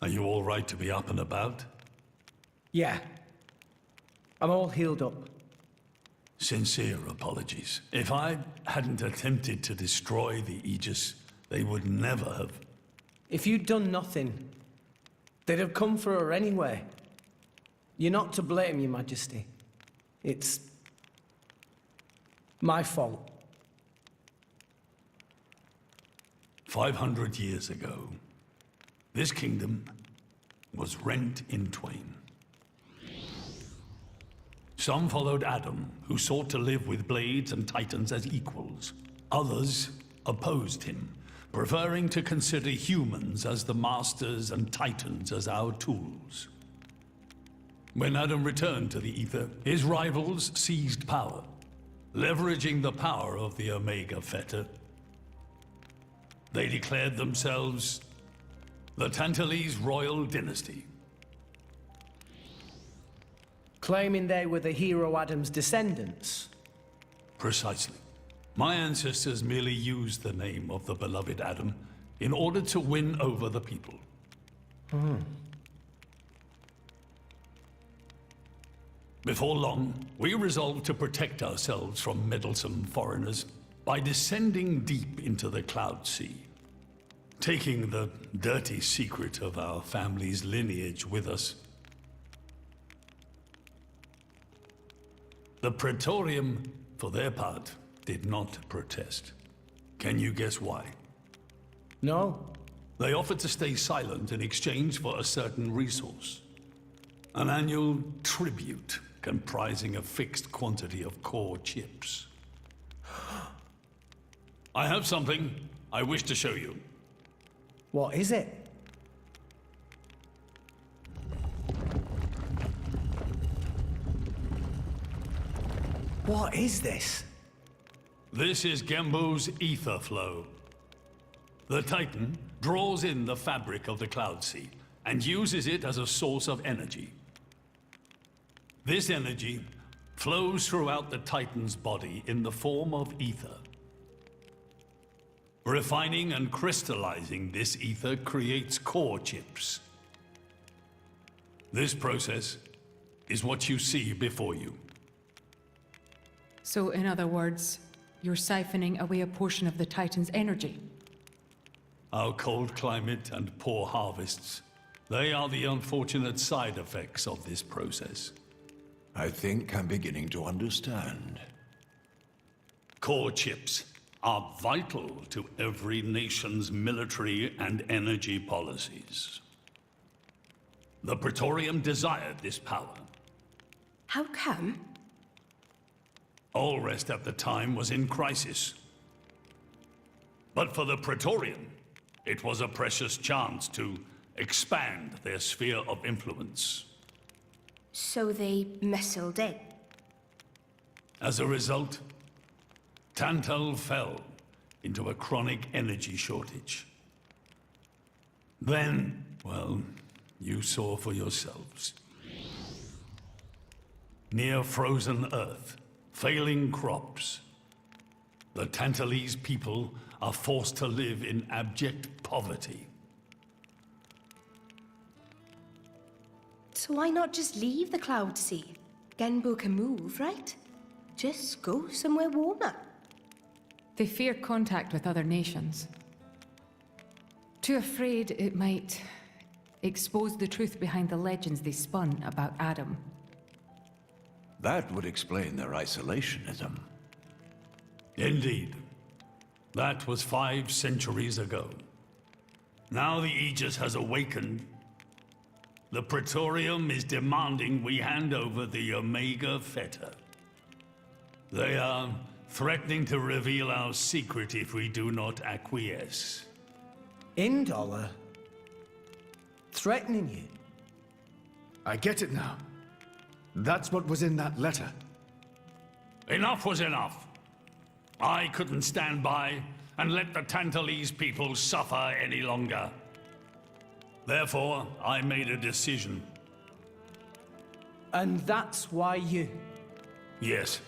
Are you all right to be up and about? Yeah. I'm all healed up. Sincere apologies. If I hadn't attempted to destroy the Aegis, they would never have. If you'd done nothing, they'd have come for her anyway. You're not to blame, Your Majesty. It's my fault. 500 years ago, this kingdom was rent in twain. Some followed Adam, who sought to live with blades and titans as equals. Others opposed him, preferring to consider humans as the masters and titans as our tools. When Adam returned to the Ether, his rivals seized power, leveraging the power of the Omega Fetter. They declared themselves the Tantalese royal dynasty. Claiming they were the hero Adam's descendants. Precisely. My ancestors merely used the name of the beloved Adam in order to win over the people. Before long, we resolved to protect ourselves from meddlesome foreigners by descending deep into the Cloud Sea, taking the dirty secret of our family's lineage with us. The Praetorium, for their part, did not protest. Can you guess why? No. They offered to stay silent in exchange for a certain resource. An annual tribute comprising a fixed quantity of core chips. I have something I wish to show you. What is it? What is this? This is Gembu's ether flow. The Titan draws in the fabric of the Cloud Sea and uses it as a source of energy. This energy flows throughout the Titan's body in the form of ether. Refining and crystallizing this ether creates core chips. This process is what you see before you. So, in other words, you're siphoning away a portion of the Titan's energy. Our cold climate and poor harvests, they are the unfortunate side effects of this process. I think I'm beginning to understand. Core chips are vital to every nation's military and energy policies. The Praetorium desired this power. How come? Allrest at the time was in crisis. But for the Praetorium, it was a precious chance to expand their sphere of influence. So they missiled in. As a result, Tantal fell into a chronic energy shortage. Then, well, you saw for yourselves. Near frozen Earth, failing crops, the Tantalese people are forced to live in abject poverty. So why not just leave the Cloud Sea? Genbu can move, right? Just go somewhere warmer. They fear contact with other nations. Too afraid it might expose the truth behind the legends they spun about Adam. That would explain their isolationism. Indeed. That was 5 centuries ago. Now the Aegis has awakened. The Praetorium is demanding we hand over the Omega Fetter. They are threatening to reveal our secret if we do not acquiesce. Indollar? Threatening you? I get it now. That's what was in that letter. Enough was enough. I couldn't stand by and let the Tantalese people suffer any longer. Therefore, I made a decision. And that's why you... Yes.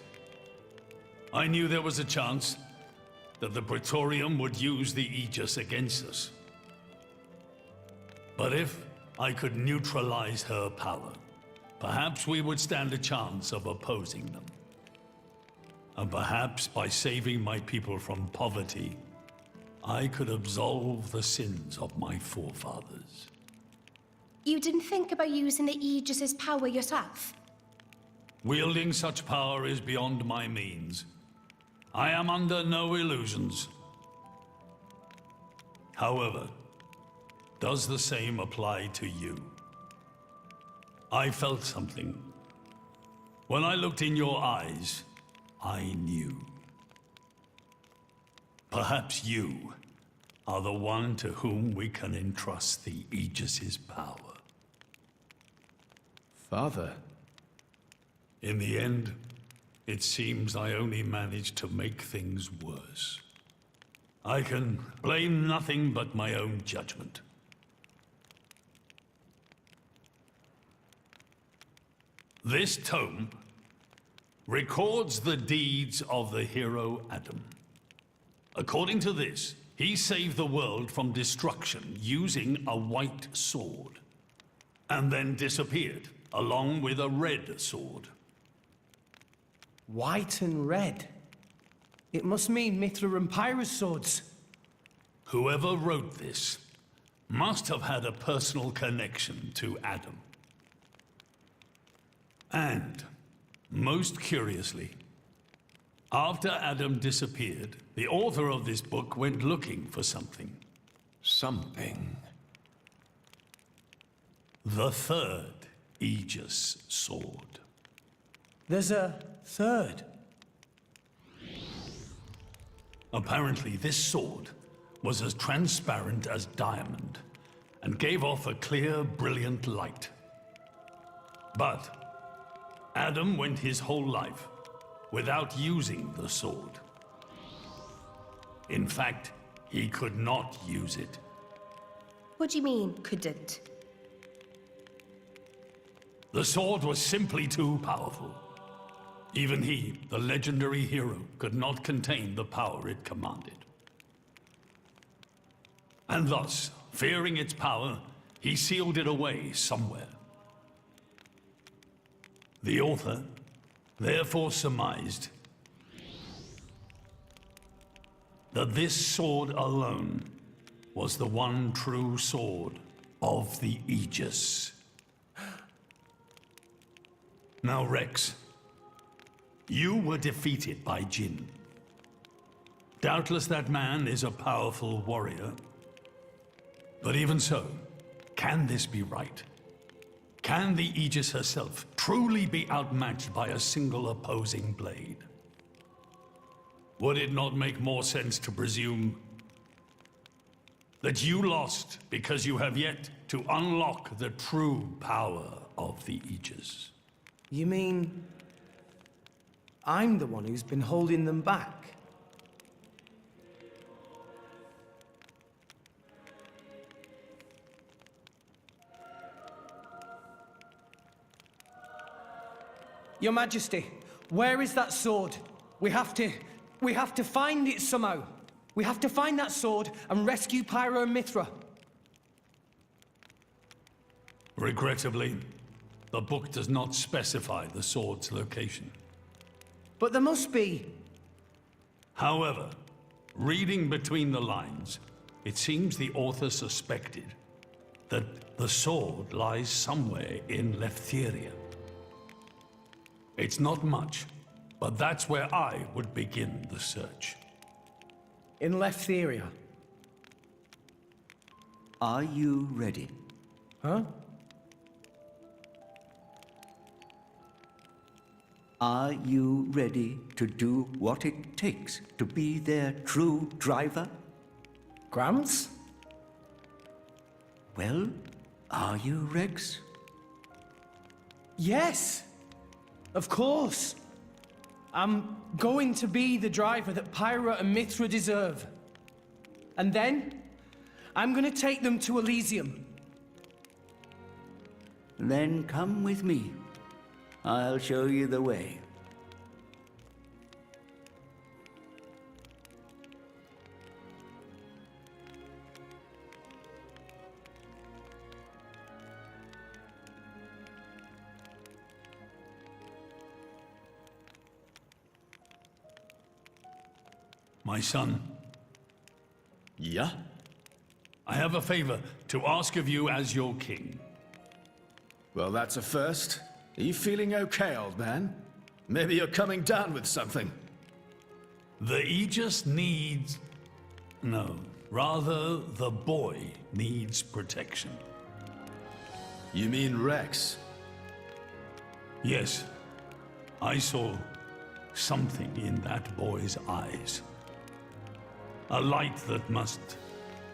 I knew there was a chance that the Praetorium would use the Aegis against us. But if I could neutralize her power. Perhaps we would stand a chance of opposing them. And perhaps by saving my people from poverty, I could absolve the sins of my forefathers. You didn't think about using the Aegis's power yourself? Wielding such power is beyond my means. I am under no illusions. However, does the same apply to you? I felt something. When I looked in your eyes, I knew. Perhaps you are the one to whom we can entrust the Aegis's power. Father. In the end, it seems I only managed to make things worse. I can blame nothing but my own judgment. This tome records the deeds of the hero Adam. According to this, he saved the world from destruction using a white sword, and then disappeared, along with a red sword. White and red. It must mean Mithra and Pyra's swords. Whoever wrote this must have had a personal connection to Adam. And, most curiously, after Adam disappeared, the author of this book went looking for something. Something. The third Aegis sword. There's a third. Apparently, this sword was as transparent as diamond and gave off a clear, brilliant light. But Adam went his whole life without using the sword. In fact, he could not use it. What do you mean, couldn't? The sword was simply too powerful. Even he, the legendary hero, could not contain the power it commanded. And thus, fearing its power, he sealed it away somewhere. The author therefore surmised that this sword alone was the one true sword of the Aegis. Now, Rex, you were defeated by Jin. Doubtless that man is a powerful warrior. But even so, can this be right? Can the Aegis herself truly be outmatched by a single opposing blade? Would it not make more sense to presume that you lost because you have yet to unlock the true power of the Aegis? You mean I'm the one who's been holding them back? Your Majesty, where is that sword? We have to find it somehow. We have to find that sword and rescue Pyro and Mithra. Regrettably, the book does not specify the sword's location. But there must be. However, reading between the lines, it seems the author suspected that the sword lies somewhere in Leftheria. It's not much, but that's where I would begin the search. In Leftheria. Are you ready? Huh? Are you ready to do what it takes to be their true driver? Gramps? Well, are you, Rex? Yes! Of course! I'm going to be the driver that Pyra and Mithra deserve. And then, I'm gonna take them to Elysium. Then come with me. I'll show you the way. My son, Yeah? I have a favor to ask of you as your king. Well, that's a first. Are you feeling okay, old man? Maybe you're coming down with something. The Aegis needs... No, rather, the boy needs protection. You mean Rex? Yes, I saw something in that boy's eyes. A light that must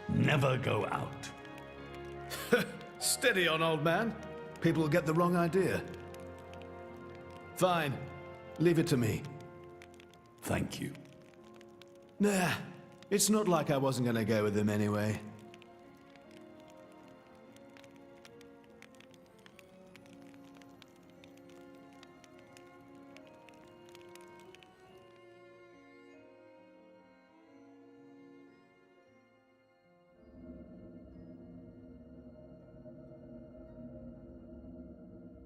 never go out. Steady on, old man. People will get the wrong idea. Fine. Leave it to me. Thank you. Nah, it's not like I wasn't gonna go with him anyway.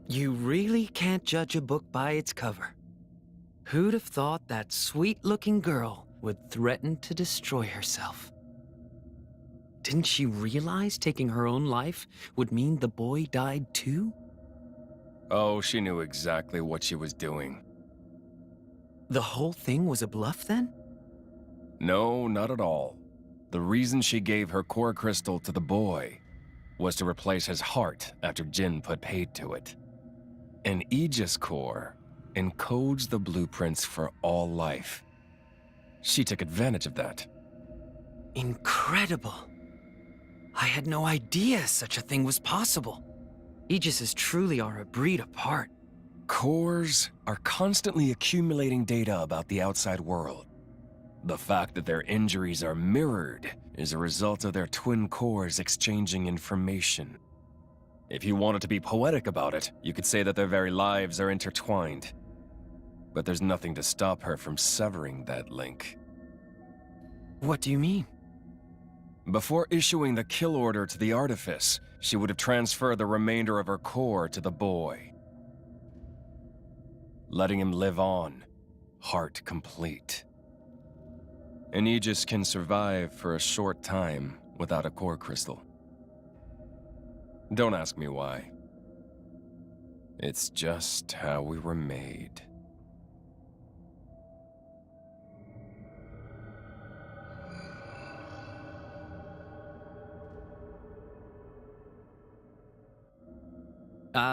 You really can't judge a book by its cover. Who'd have thought that sweet-looking girl would threaten to destroy herself? Didn't she realize taking her own life would mean the boy died too? Oh, she knew exactly what she was doing. The whole thing was a bluff then? No, not at all. The reason she gave her core crystal to the boy was to replace his heart after Jin put paid to it. An Aegis core encodes the blueprints for all life. She took advantage of that. Incredible. I had no idea such a thing was possible. Aegises truly are a breed apart. Cores are constantly accumulating data about the outside world. The fact that their injuries are mirrored is a result of their twin cores exchanging information. If you wanted to be poetic about it, you could say that their very lives are intertwined. But there's nothing to stop her from severing that link. What do you mean? Before issuing the kill order to the Artifice, she would have transferred the remainder of her core to the boy, letting him live on, heart complete. An Aegis can survive for a short time without a core crystal. Don't ask me why. It's just how we were made.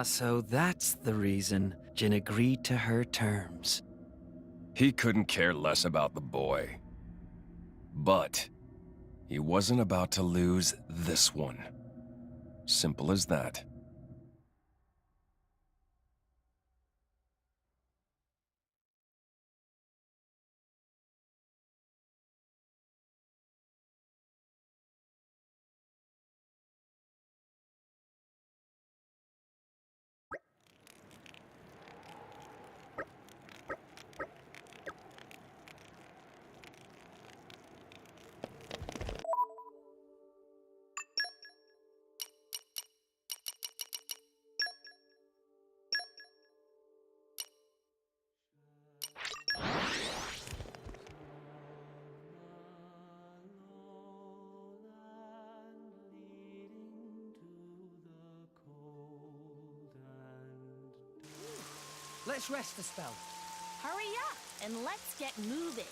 So that's the reason Jin agreed to her terms. He couldn't care less about the boy. But he wasn't about to lose this one. Simple as that. Let's rest a spell. Hurry up and let's get moving.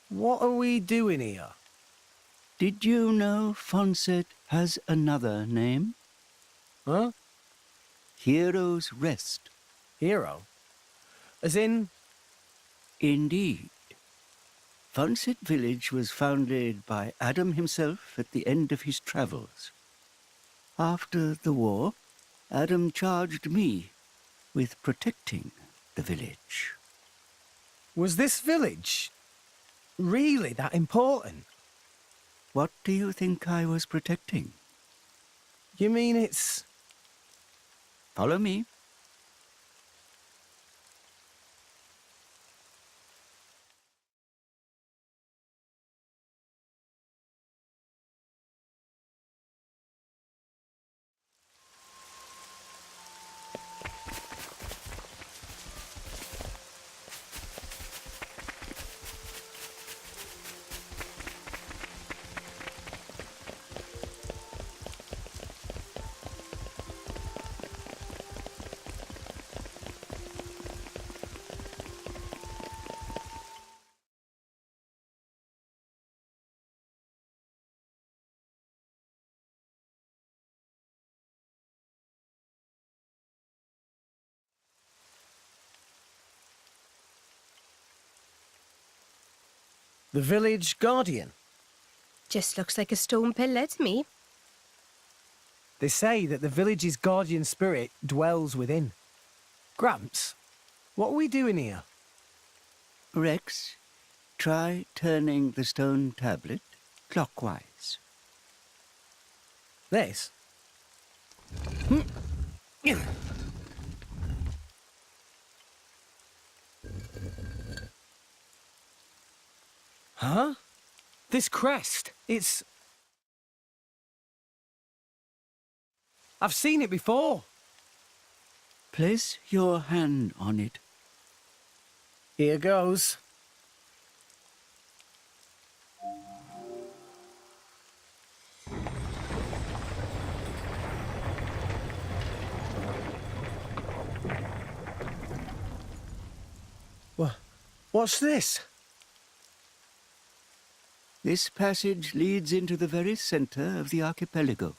What are we doing here? Did you know Fonset has another name? Huh? Hero's Rest. Hero? As in? Indeed. Fonset Village was founded by Adam himself at the end of his travels. After the war, Adam charged me with protecting the village. Was this village really that important? What do you think I was protecting? You mean it's... Follow me. The village guardian? Just looks like a stone pillar to me. They say that the village's guardian spirit dwells within. Gramps, what are we doing here? Rex, try turning the stone tablet clockwise. This? Huh? This crest, it's... I've seen it before. Place your hand on it. Here goes. What's this? This passage leads into the very center of the archipelago.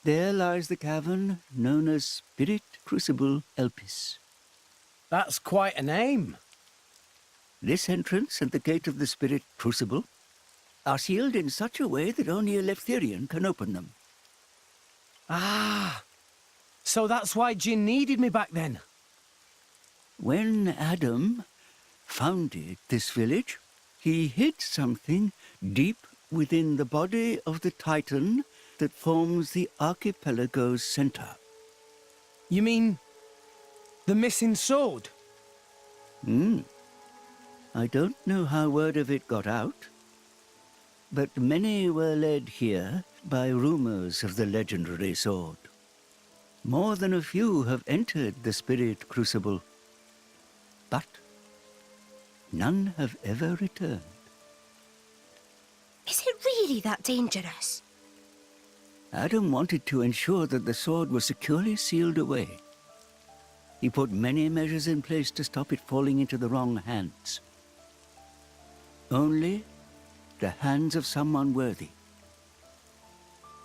There lies the cavern known as Spirit Crucible Elpys. That's quite a name. This entrance and the gate of the Spirit Crucible are sealed in such a way that only a Eleftherian can open them. Ah, so that's why Jin needed me back then. When Adam founded this village, he hid something deep within the body of the Titan that forms the archipelago's center. You mean the missing sword? I don't know how word of it got out, but many were led here by rumors of the legendary sword. More than a few have entered the Spirit Crucible, but none have ever returned. Is it really that dangerous? Adam wanted to ensure that the sword was securely sealed away. He put many measures in place to stop it falling into the wrong hands. Only the hands of someone worthy.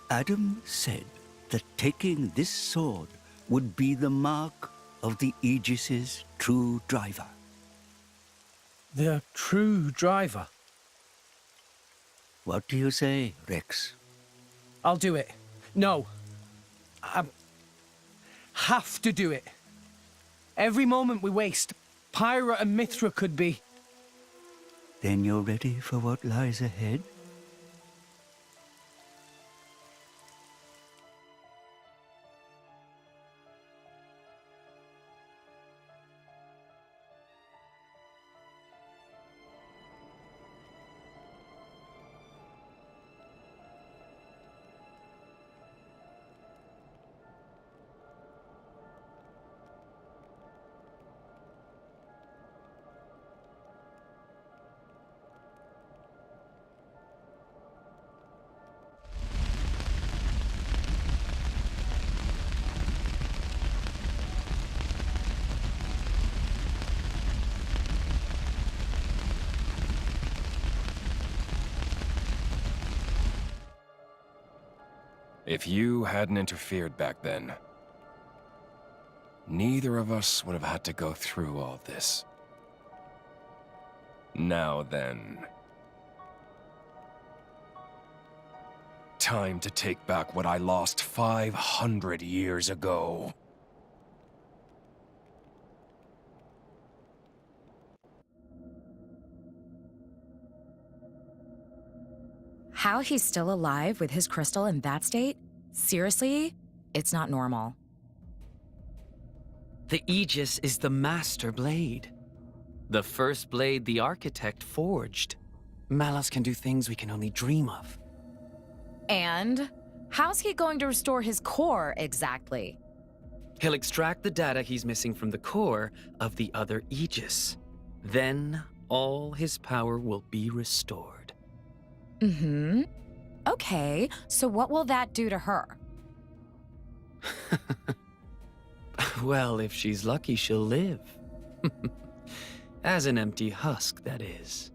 Adam said that taking this sword would be the mark of the Aegis's true driver. The true driver? What do you say, Rex? I'll do it. No. I have to do it. Every moment we waste, Pyra and Mithra could be... Then you're ready for what lies ahead? If you hadn't interfered back then, neither of us would have had to go through all this. Now then. Time to take back what I lost 500 years ago. How he's still alive with his crystal in that state? Seriously? It's not normal. The Aegis is the master blade. The first blade the architect forged. Malus can do things we can only dream of. And how's he going to restore his core exactly? He'll extract the data he's missing from the core of the other Aegis. Then all his power will be restored. Okay, so what will that do to her? Well, if she's lucky, she'll live. As an empty husk, that is.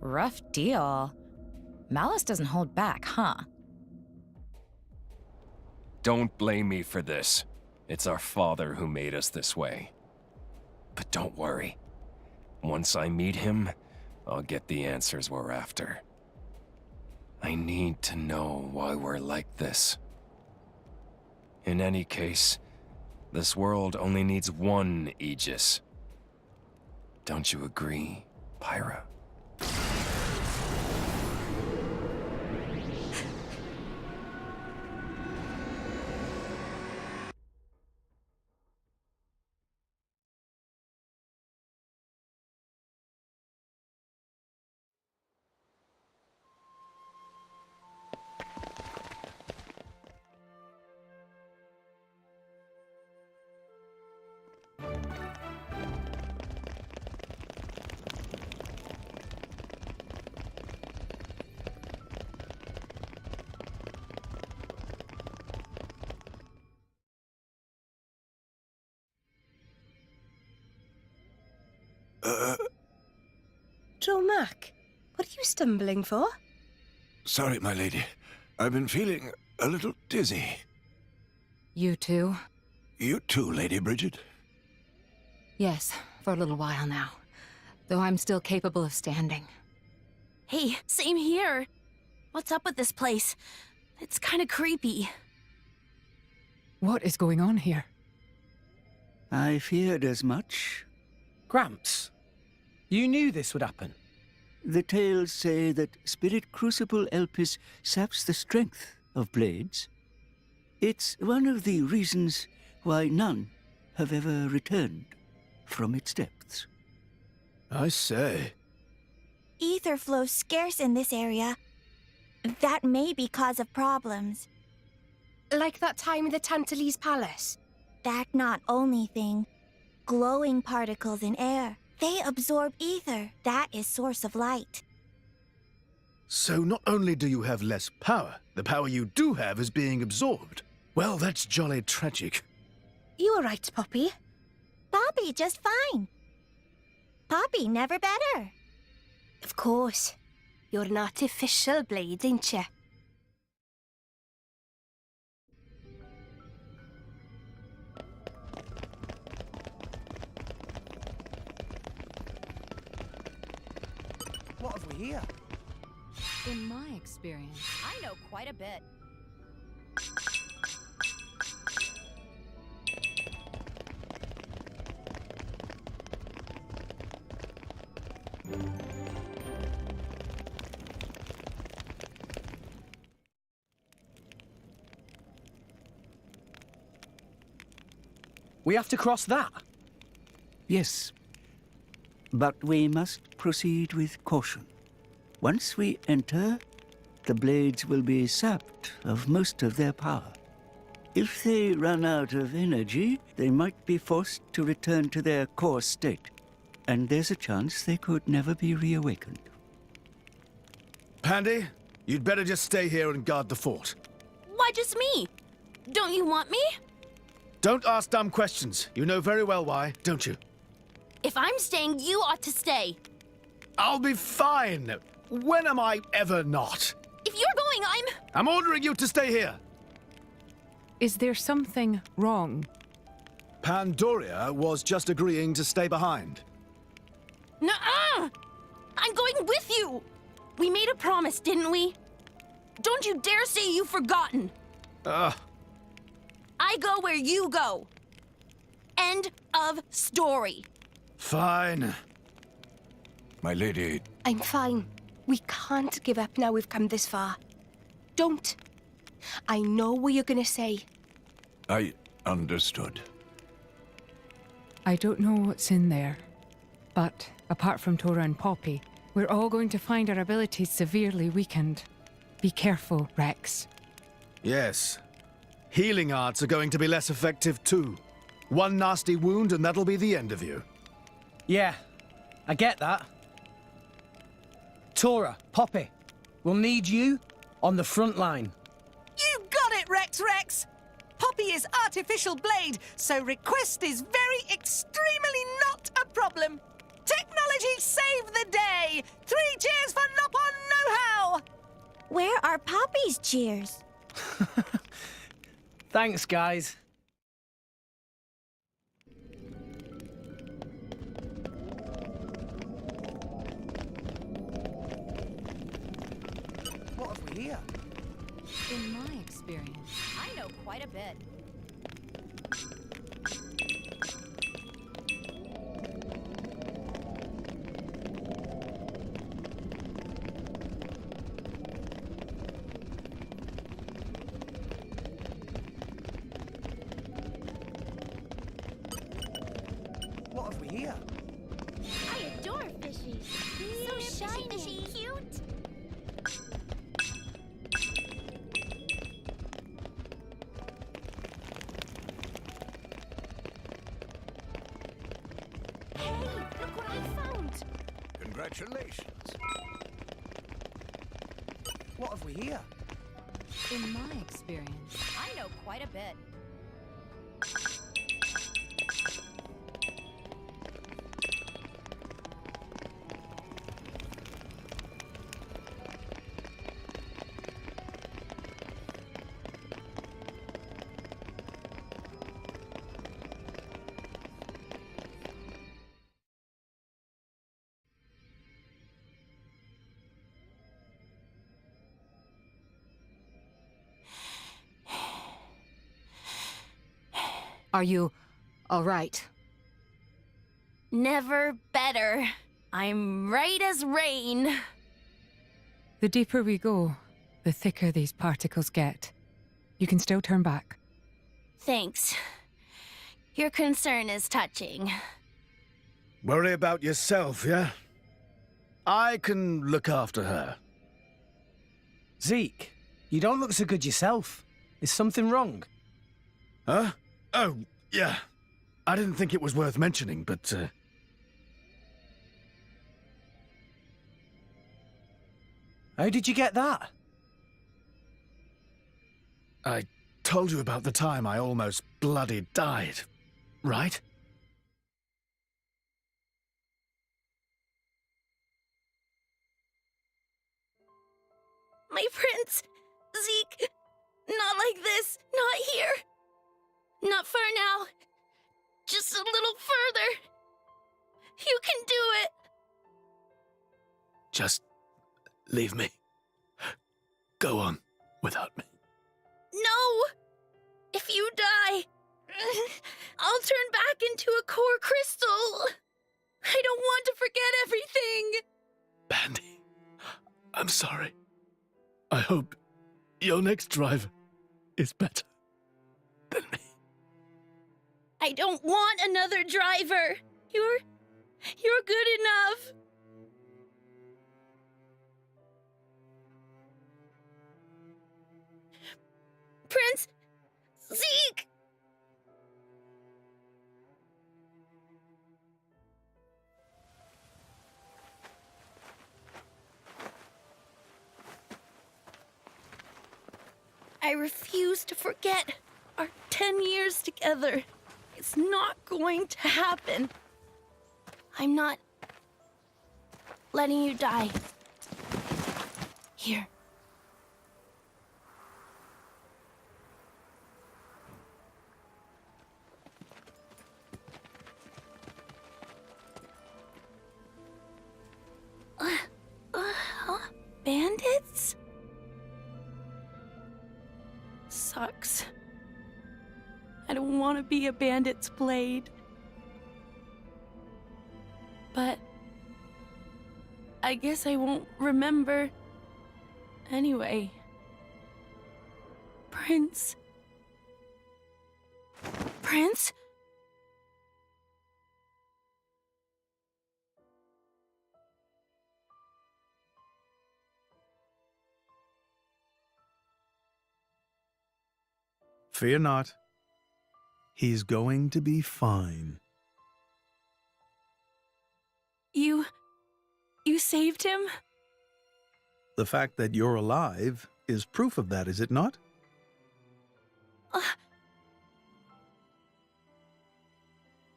Rough deal. Malus doesn't hold back, huh? Don't blame me for this. It's our father who made us this way. But don't worry. Once I meet him, I'll get the answers we're after. I need to know why we're like this. In any case, this world only needs one Aegis. Don't you agree, Pyra? Dromac, what are you stumbling for? Sorry, my lady. I've been feeling a little dizzy. You too? You too, Lady Bridget. Yes, for a little while now. Though I'm still capable of standing. Hey, same here. What's up with this place? It's kind of creepy. What is going on here? I feared as much. Gramps, you knew this would happen. The tales say that Spirit Crucible Elpys saps the strength of blades. It's one of the reasons why none have ever returned from its depths. I say. Ether flows scarce in this area. That may be cause of problems. Like that time in the Tantalese Palace? That not only thing. Glowing particles in air. They absorb ether. That is source of light. So not only do you have less power, the power you do have is being absorbed. Well, that's jolly tragic. You all right, Poppy? Poppy just fine. Poppy never better. Of course. You're an artificial blade, ain't you? What have we here? In my experience, I know quite a bit. We have to cross that. Yes, but we must proceed with caution. Once we enter, the blades will be sapped of most of their power. If they run out of energy, they might be forced to return to their core state, and there's a chance they could never be reawakened. Pandy, you'd better just stay here and guard the fort. Why just me? Don't you want me? Don't ask dumb questions. You know very well why, don't you? If I'm staying, you ought to stay. I'll be fine. When am I ever not? If you're going, I'm ordering you to stay here. is there something wrong? Pandoria was just agreeing to stay behind. Nuh-uh! I'm going with you! We made a promise, didn't we? Don't you dare say you've forgotten! I go where you go. End of story. Fine. My lady, I'm fine. We can't give up now we've come this far. Don't. I know what you're gonna say. I understood. I don't know what's in there, but apart from Tora and Poppy, we're all going to find our abilities severely weakened. Be careful, Rex. Yes. Healing arts are going to be less effective too. One nasty wound and that'll be the end of you. Yeah, I get that. Tora, Poppy, we'll need you on the front line. You got it, Rex! Poppy is artificial blade, so request is very extremely not a problem. Technology save the day! 3 cheers for Nopon Know-How! Where are Poppy's cheers? Thanks, guys. we here? In my experience, I know quite a bit. What have we here? I adore fishies. So shiny. Cute. Hey, look what I found. Congratulations. What have we here? in my experience, I know quite a bit. Are you all right? Never better. I'm right as rain. the deeper we go, the thicker these particles get. You can still turn back. Thanks. Your concern is touching. Worry about yourself, yeah? I can look after her. Zeke, you don't look so good yourself. Is something wrong? Huh? Oh, yeah. I didn't think it was worth mentioning, but, How did you get that? I told you about the time I almost bloody died, right? My prince! Zeke! Not like this! Not here! Not far now! Just a little further! You can do it! Just leave me. Go on without me. No! If you die, I'll turn back into a core crystal! I don't want to forget everything! Bandy, I'm sorry. I hope your next driver is better than me. I don't want another driver! You're good enough! Prince! Zeke! I refuse to forget our 10 years together. It's not going to happen. I'm not letting you die. Here. Bandits? Sucks. I don't want to be a bandit's blade. But I guess I won't remember anyway. Prince? Prince? Fear not. He's going to be fine. You saved him? The fact that you're alive is proof of that, is it not?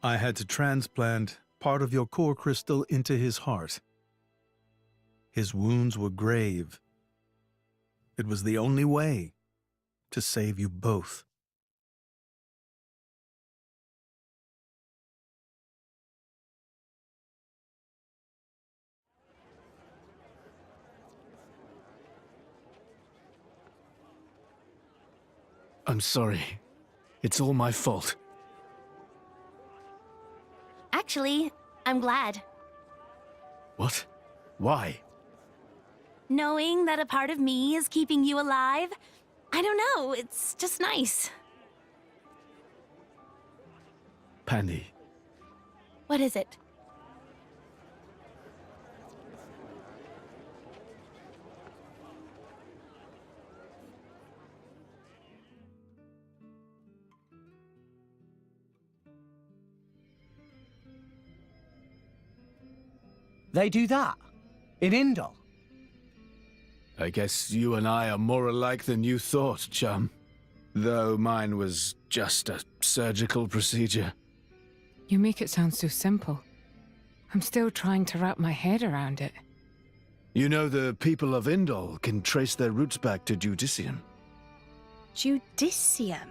I had to transplant part of your core crystal into his heart. His wounds were grave. It was the only way to save you both. I'm sorry. It's all my fault. Actually, I'm glad. What? Why? Knowing that a part of me is keeping you alive, I don't know, it's just nice. Pandy. What is it? They do that? In Indol? I guess you and I are more alike than you thought, chum. Though mine was just a surgical procedure. You make it sound so simple. I'm still trying to wrap my head around it. You know the people of Indol can trace their roots back to Judicium. Judicium?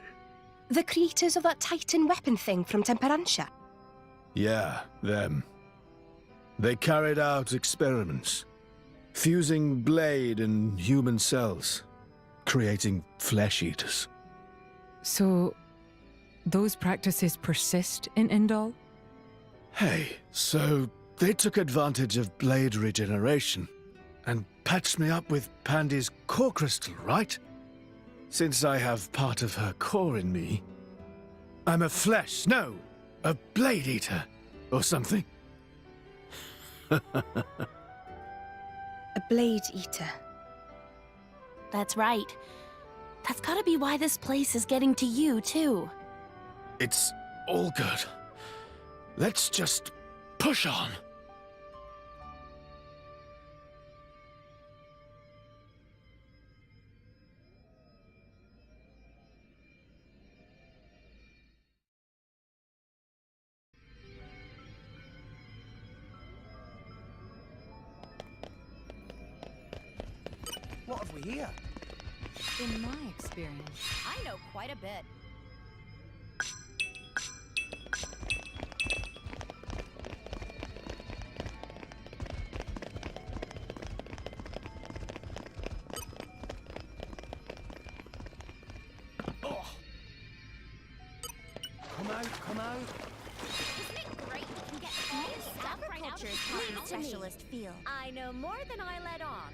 The creators of that Titan weapon thing from Temperantia? Yeah, them. They carried out experiments, fusing blade and human cells, creating flesh eaters. So, those practices persist in Indol? Hey, so they took advantage of blade regeneration and patched me up with Pandy's core crystal, right? Since I have part of her core in me, I'm a blade eater, or something. A blade eater. That's right. That's gotta be why this place is getting to you, too. It's all good. Let's just push on. What have we here? In my experience, I know quite a bit. Come out. Isn't it great we can get all this stuff right out of the Specialist feel. I know more than I let on.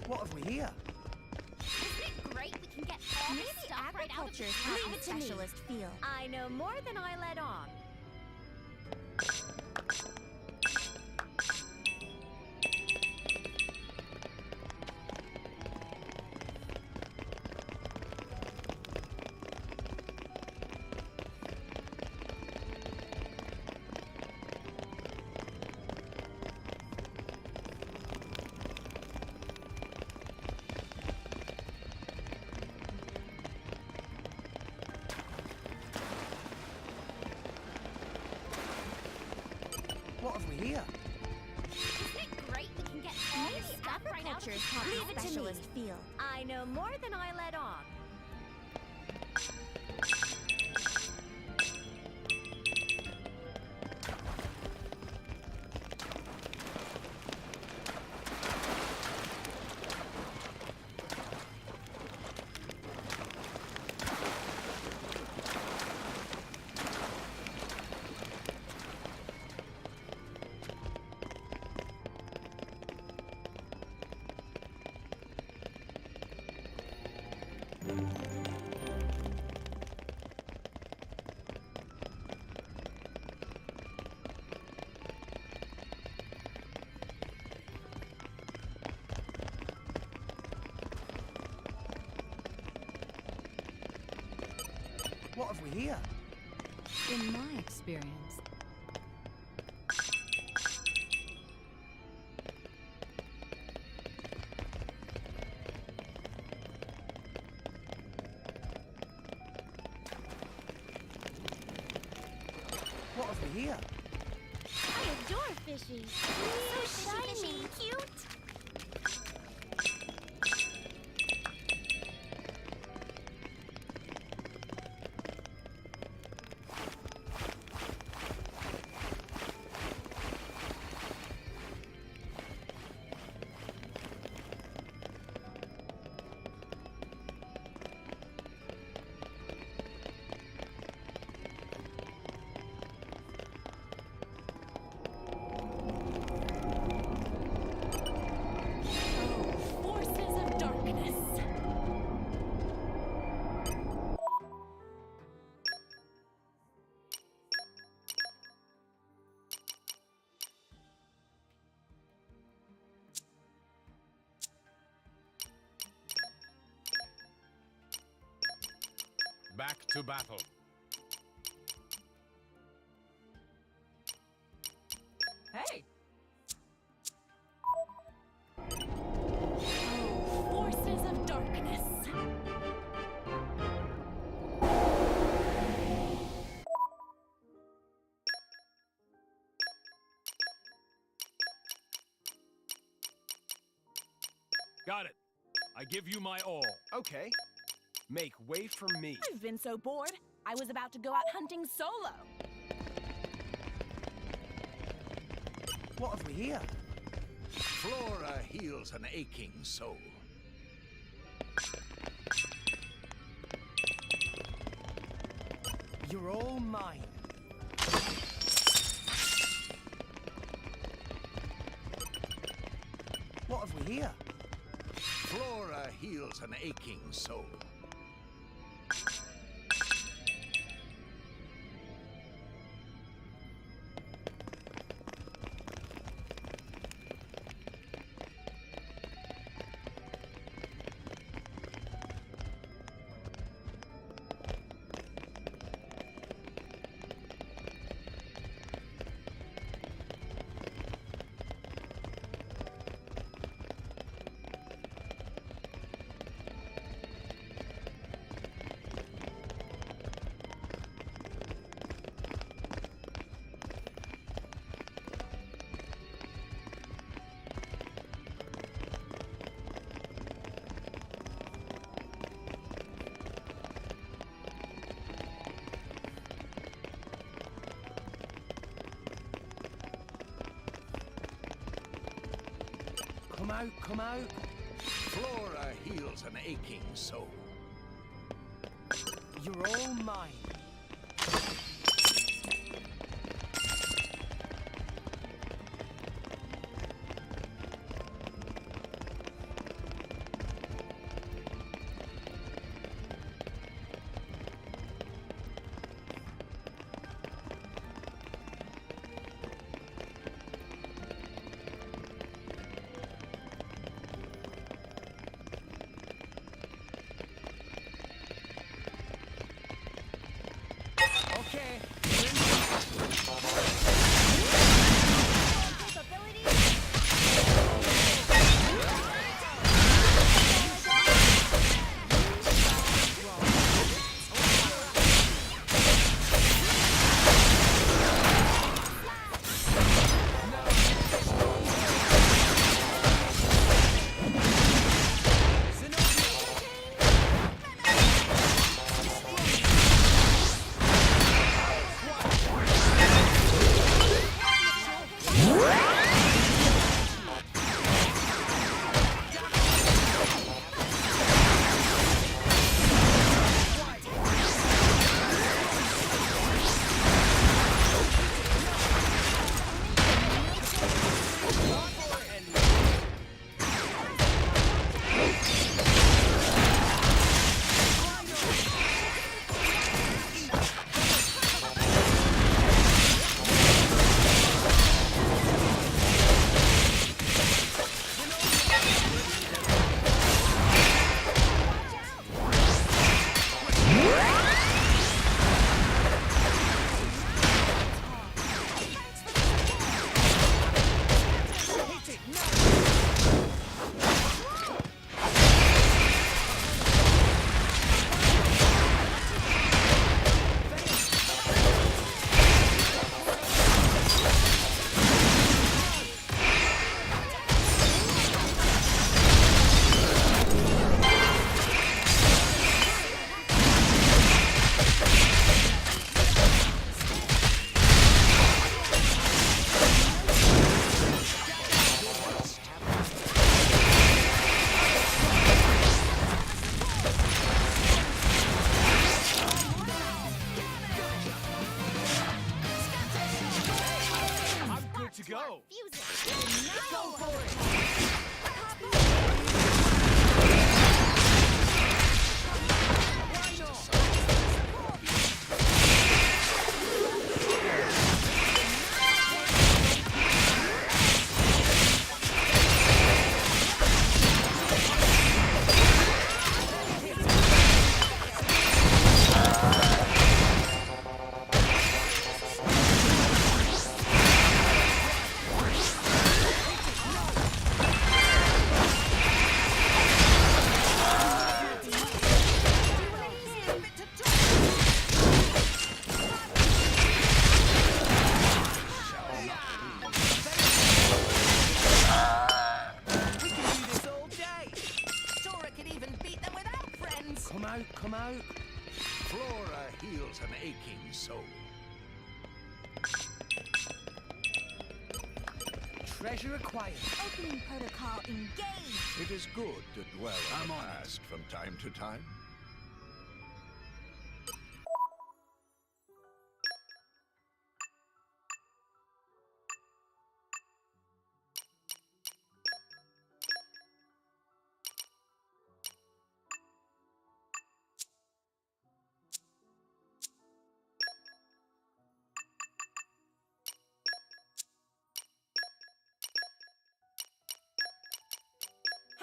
What have we here? Isn't it great we can get all this stuff right out of the Leave it to me. Specialist feel. I know more than I let on. What have we here? Isn't it great we can get all this stuff right out of the Leave it to me. Specialist feel. I know more than I let on. What have we here? in my experience. What have we here? I adore fishies. So shiny and cute. Back to battle. Hey! Forces of darkness. Got it. I give you my all. Okay. Make way for me. I've been so bored, I was about to go out hunting solo. What have we here? Flora heals an aching soul. You're all mine. What have we here? Flora heals an aching soul. Come out, come out. Flora heals an aching soul. You're all mine. heals an aching soul. Treasure acquired. Opening protocol engaged. It is good to dwell on the past from time to time.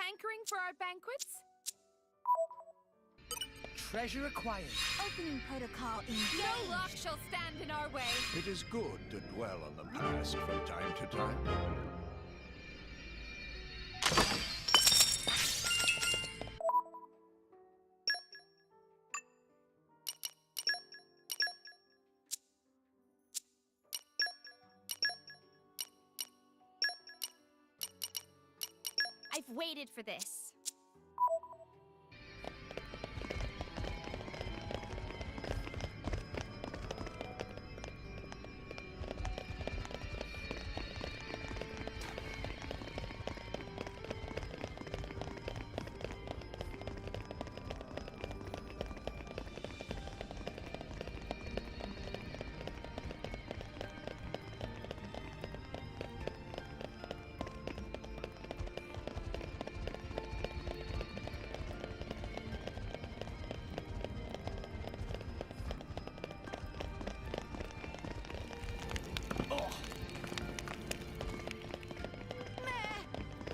Hankering for our banquets? Treasure acquired. Opening protocol engaged. No lock shall stand in our way. It is good to dwell on the past from time to time. I've waited for this.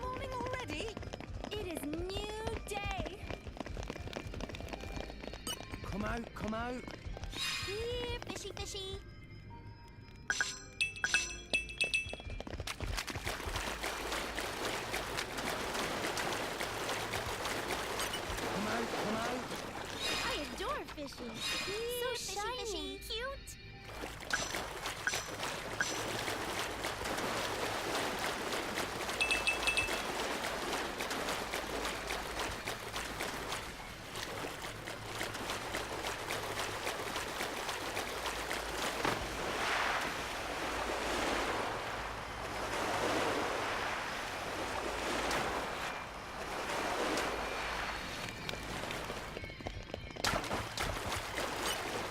Morning already? It is new day. Come out, come out. Here, fishy, fishy. Come out, come out. I adore fishing. So shiny, cute.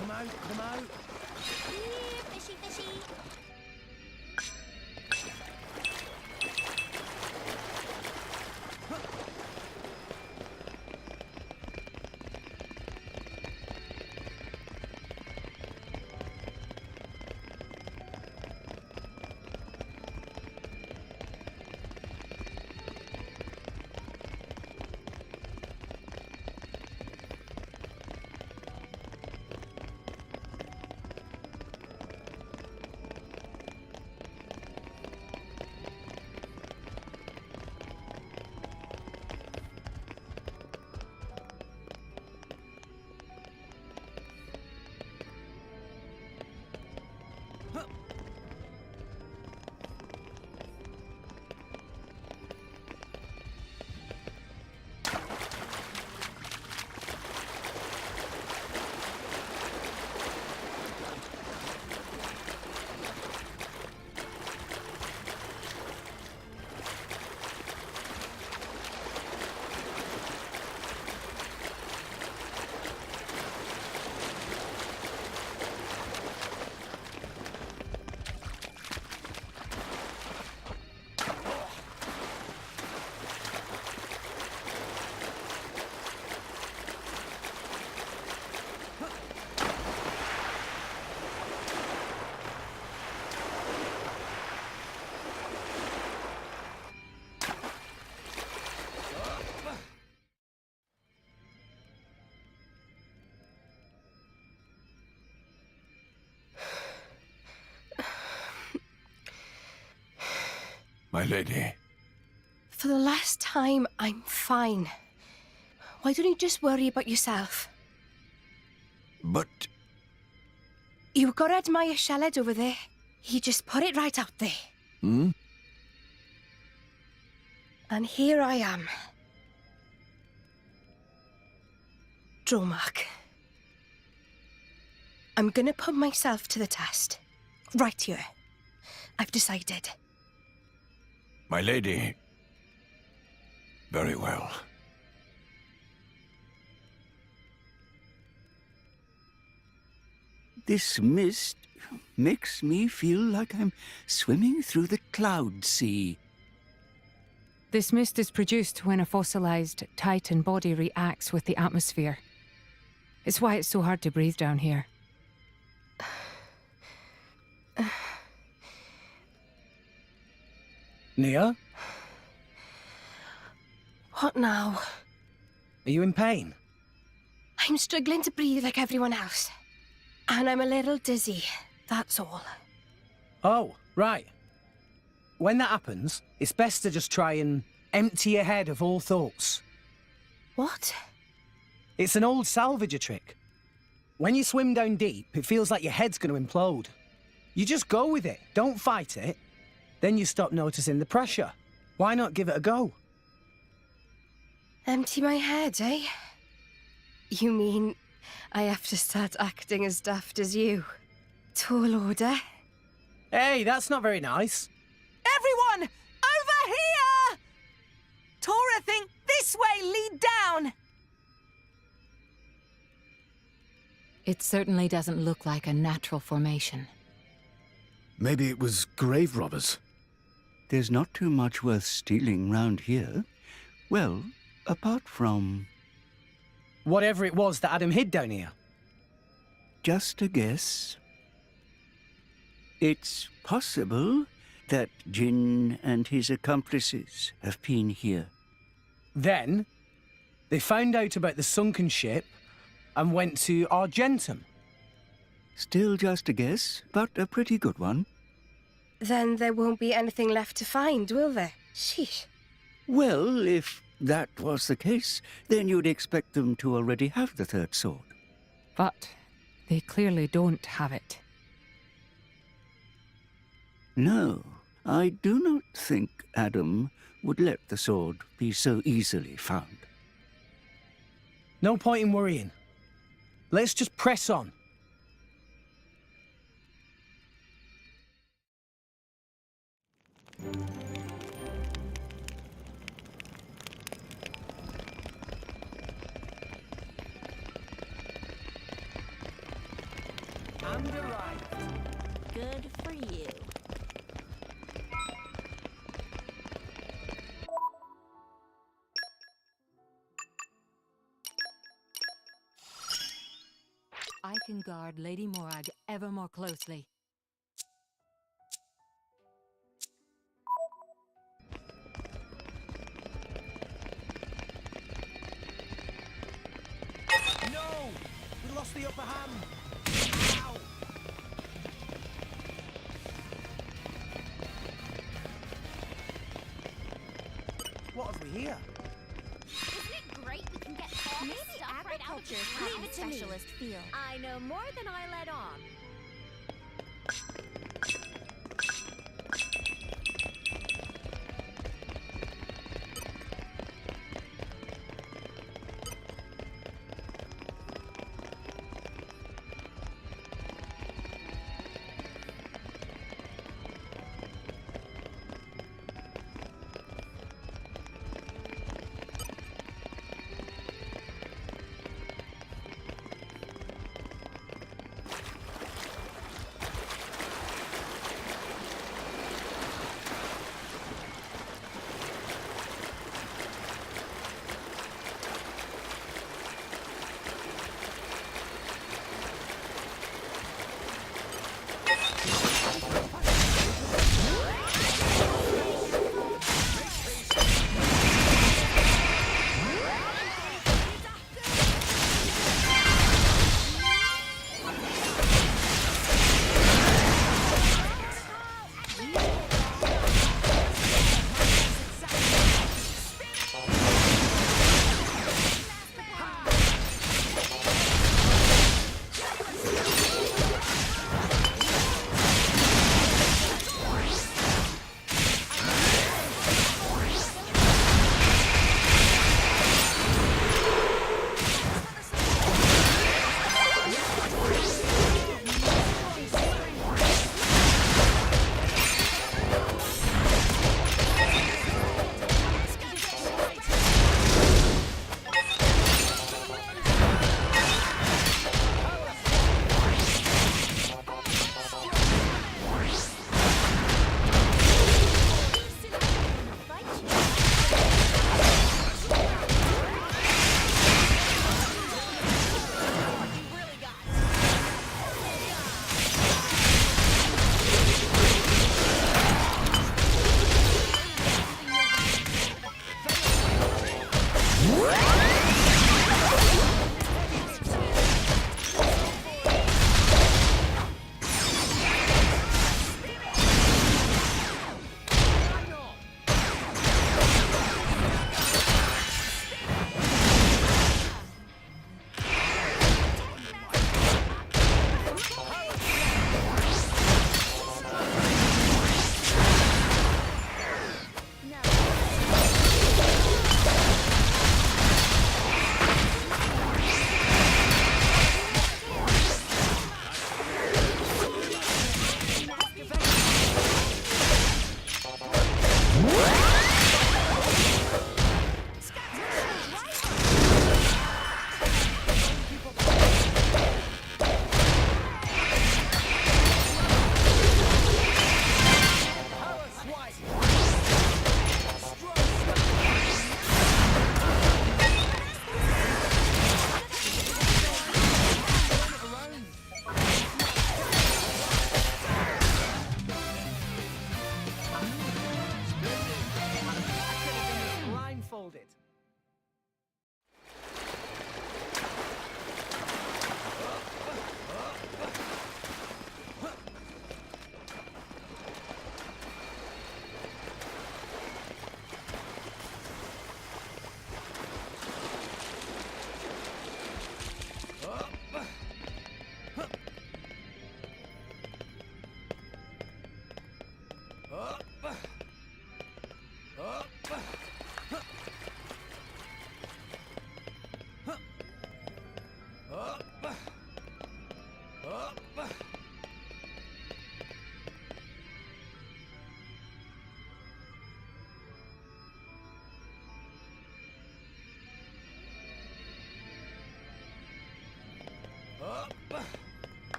Come out, come out. Here, fishy, fishy. My lady. For the last time, I'm fine. Why don't you just worry about yourself? But... You gotta admire Shaled over there. He just put it right out there. Hmm? And here I am. Dromark. I'm gonna put myself to the test. Right here. I've decided. My lady. Very well. This mist makes me feel like I'm swimming through the cloud sea. This mist is produced when a fossilized Titan body reacts with the atmosphere. It's why it's so hard to breathe down here. Nia? What now? Are you in pain? I'm struggling to breathe like everyone else. And I'm a little dizzy, that's all. Oh, right. When that happens, it's best to just try and empty your head of all thoughts. What? It's an old salvager trick. When you swim down deep, it feels like your head's going to implode. You just go with it, don't fight it. Then you stop noticing the pressure. Why not give it a go? Empty my head, eh? You mean I have to start acting as daft as you? Tall order? Hey, that's not very nice. Everyone, over here! Tora, think this way, lead down! It certainly doesn't look like a natural formation. Maybe it was grave robbers. There's not too much worth stealing round here. Well, apart from... Whatever it was that Adam hid down here. Just a guess. It's possible that Jin and his accomplices have been here. Then, they found out about the sunken ship and went to Argentum. Still just a guess, but a pretty good one. Then there won't be anything left to find, will there? Sheesh. Well, if that was the case, then you'd expect them to already have the third sword. But they clearly don't have it. No, I do not think Adam would let the sword be so easily found. No point in worrying. Let's just press on. And arrived. Good for you. I can guard Lady Morag ever more closely. No! We lost the upper hand! Ow! What have we here? Isn't it great we can get all this stuff right out of your Leave it to me. specialist field? I know more than I let on.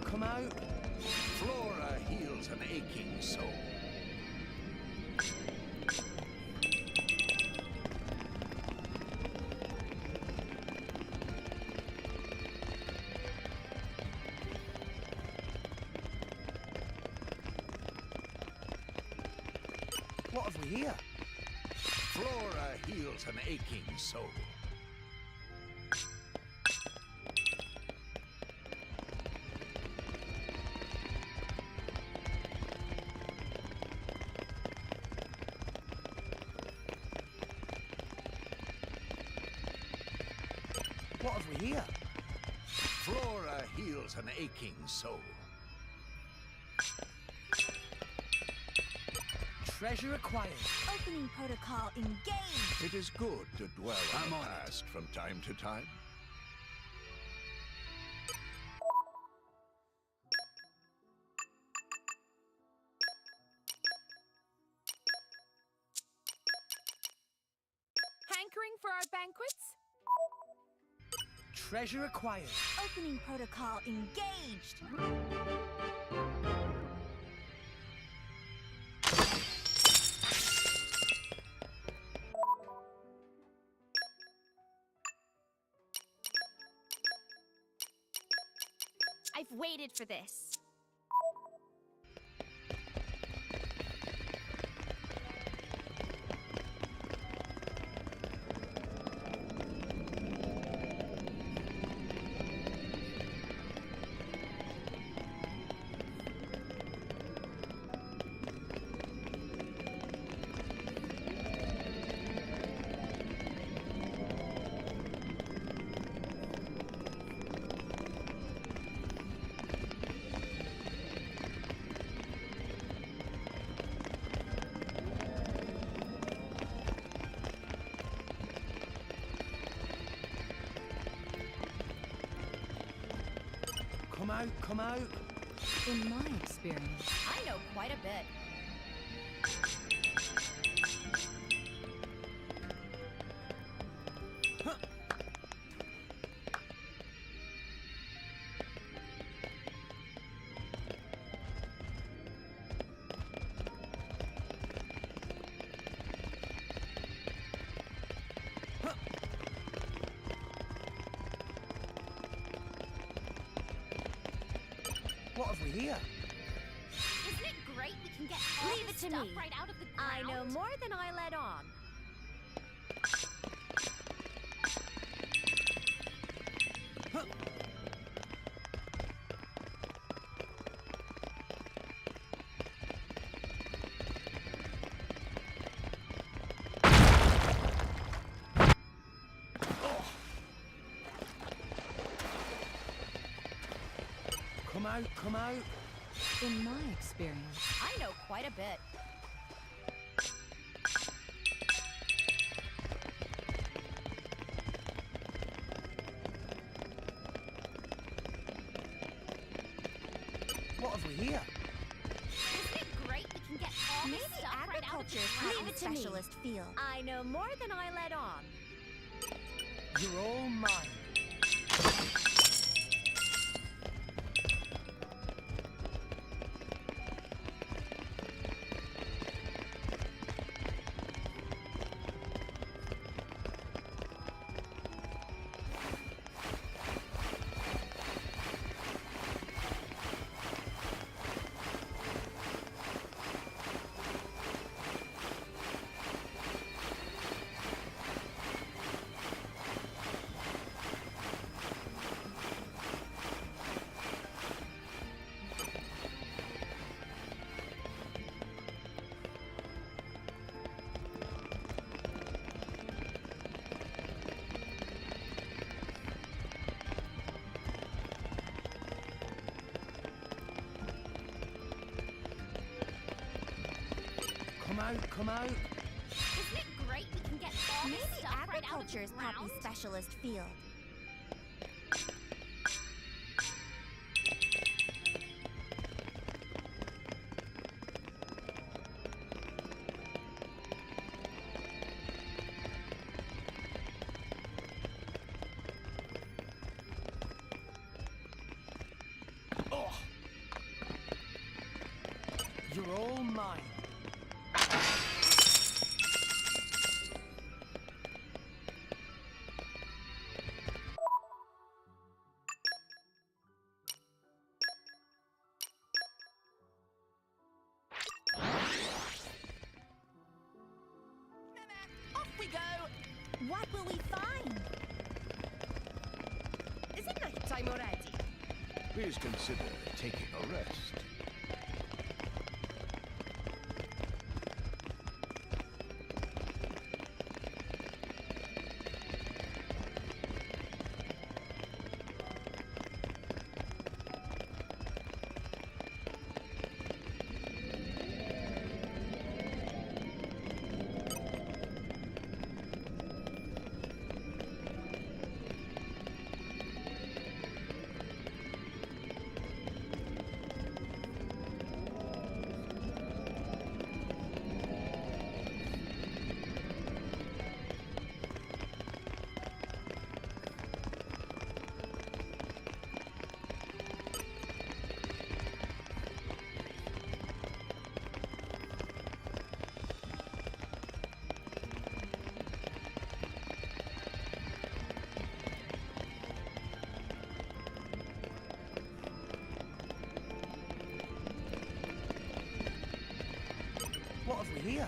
Come out. Flora heals an aching soul. What have we here? Flora heals an aching soul. What have we here? Flora heals an aching soul. Treasure acquired. Opening protocol engaged. It is good to dwell on the past from time to time. Hankering for our banquets? Treasure acquired. Opening protocol engaged. I've waited for this. Come out. In my experience, I know quite a bit. What have we here? Isn't it great we can get all Leave this it to stuff me. right out of the I ground? know more than I let on. Come out. in my experience, I know quite a bit. What have we here? Isn't it great we can get all Maybe this stuff right out of the agriculture's ground? specialist field. I know more than I let on. You're all mine. Come out. Isn't it great we can get all Maybe this stuff right out of the agriculture's ground? poppy specialist field. You're all mine. Off we go! What will we find? Is it night time already? Please consider taking a rest. What have we here?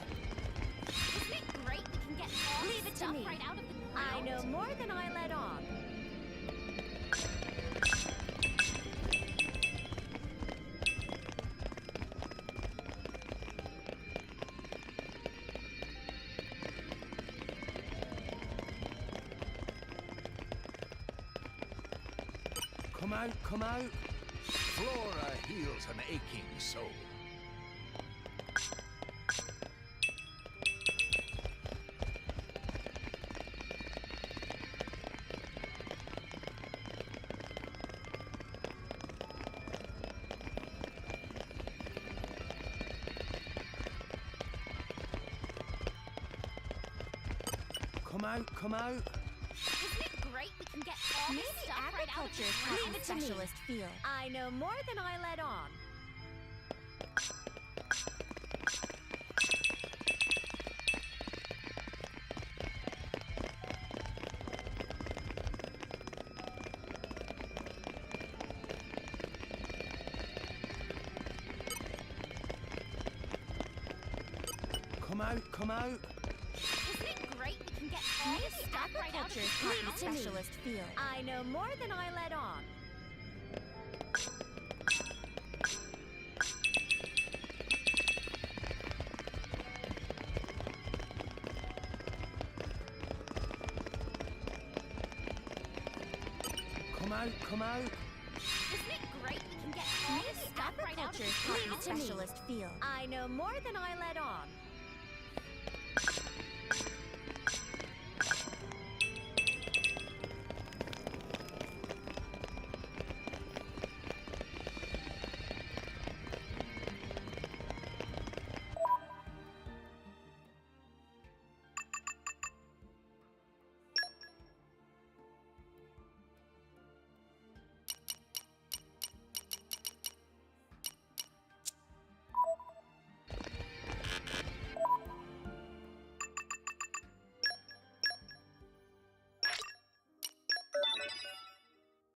Isn't it great we can get all Leave this it to stuff me. right out of the ground? I know more than I let on. Come out. Flora heals an aching soul. Come out. Isn't it great we can get all Maybe this stuff right out of the agriculture's ground? poppy specialist field. I know more than I let on. Come out. Isn't it great we can get all this stuff right out of the Agriculture's ground? poppy specialist field. I know more than I let on. Come out. Isn't it great we can get all this stuff right out of the Agriculture's ground? poppy specialist field. I know more than I let on.